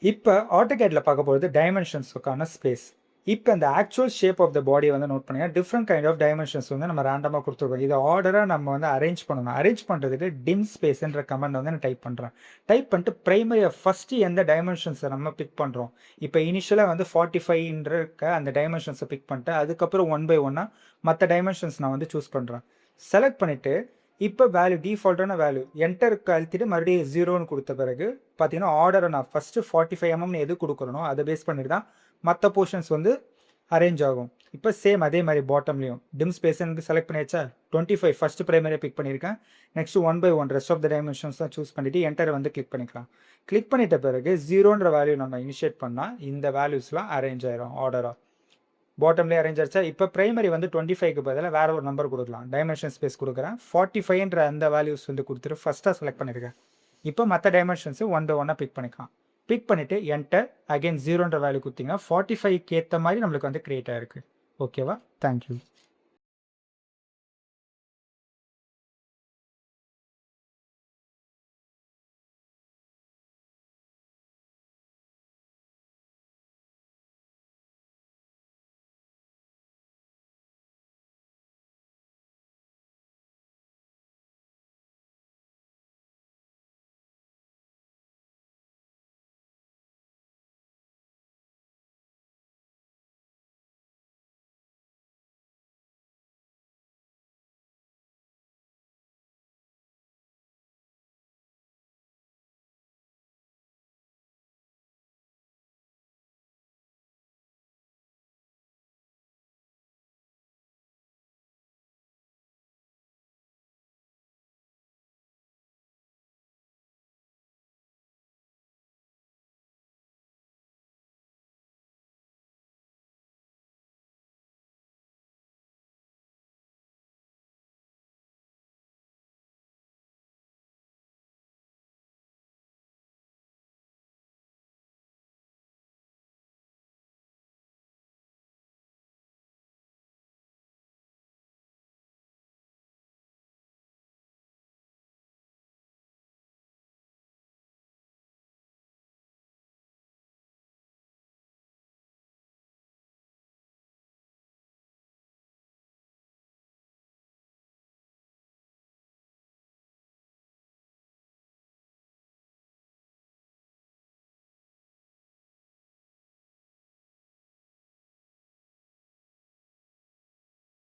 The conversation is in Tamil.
இப்போ ஆட்டோகேட்டில் பார்க்க போகிறது டைமென்ஷன்ஸுக்கான ஸ்பேஸ். இப்போ இந்த ஆக்சுவல் ஷேப் ஆஃப் த பாடியை வந்து நோட் பண்ணுங்க. டிஃப்ரெண்ட் கைண்ட் ஆஃப் டைமென்ஷன்ஸ் வந்து நம்ம ரேண்டமாக கொடுத்துருக்கோம். இதை ஆர்டராக நம்ம வந்து அரேஞ்ச் பண்ணணும். அரேஞ்ச் பண்ணுறதுக்கு டிம் ஸ்பேஸ்ன்ற கமெண்ட் வந்து நான் டைப் பண்ணுறேன். டைப் பண்ணிட்டு ப்ரைமரியாக ஃபஸ்ட்டு எந்த டைமென்ஷன்ஸை நம்ம பிக் பண்ணுறோம். இப்போ இனிஷியலாக வந்து 45ன்ற இருக்க அந்த டைமென்ஷன்ஸை பிக் பண்ணிட்டு அதுக்கப்புறம் 1 by 1 மற்ற டைமென்ஷன்ஸ் நான் வந்து சூஸ் பண்ணுறேன். செலக்ட் பண்ணிவிட்டு இப்போ வேல்யூ டிஃபால்ட்டான வேல்யூ என்டருக்கு அழுத்திட்டு மறுபடியும் 0ன்னு கொடுத்த பிறகு பார்த்தீங்கன்னா ஆர்டரை நான் ஃபஸ்ட்டு 45 mm எது கொடுக்குறனோ அதை பேஸ் பண்ணிட்டு தான் மற்ற போர்ஷன்ஸ் வந்து அரேஞ்ச் ஆகும். இப்போ சேம் அதே மாதிரி பாட்டம்லையும் டிம் ஸ்பேஸ் எனக்கு செலக்ட் பண்ணியாச்சா 25 ஃபஸ்ட்டு ப்ரைமரியாக பிக் பண்ணியிருக்கேன். Next 1 by 1 rest of the dimensions தான் சூஸ் பண்ணிவிட்டு என்டரை வந்து கிளிக் பண்ணிக்கலாம். கிளிக் பண்ணிட்ட பிறகு 0ன்ற வேல்யூ நம்ம இனிஷியேட் பண்ணால் இந்த வேல்யூஸ்லாம் அரேஞ்ச் ஆயிரும் ஆர்டராக. பாட்டம்லேயே அரேஞ்ச் ஆச்சா. இப்போ ப்ரைமரி வந்து 25க்கு பதிலாக வேறு ஒரு நம்பர் கொடுக்கலாம். டைமென்ஷன் ஸ்பேஸ் கொடுக்குறேன். 45ன்ற அந்த வேல்யூஸ் வந்து கொடுத்துட்டு ஃபஸ்ட்டாக செலக்ட் பண்ணியிருக்கேன். இப்போ மற்ற டைமென்ஷன்ஸு 1 by 1 பிக் பண்ணிக்கலாம். பிக் பண்ணிவிட்டு என்டர் அகைன் 0ன்ற வேல்யூ கொடுத்தீங்கன்னா 45க்கு ஏற்ற மாதிரி நம்மளுக்கு வந்து க்ரியேட் ஆகிருக்கு. ஓகேவா? தேங்க்யூ.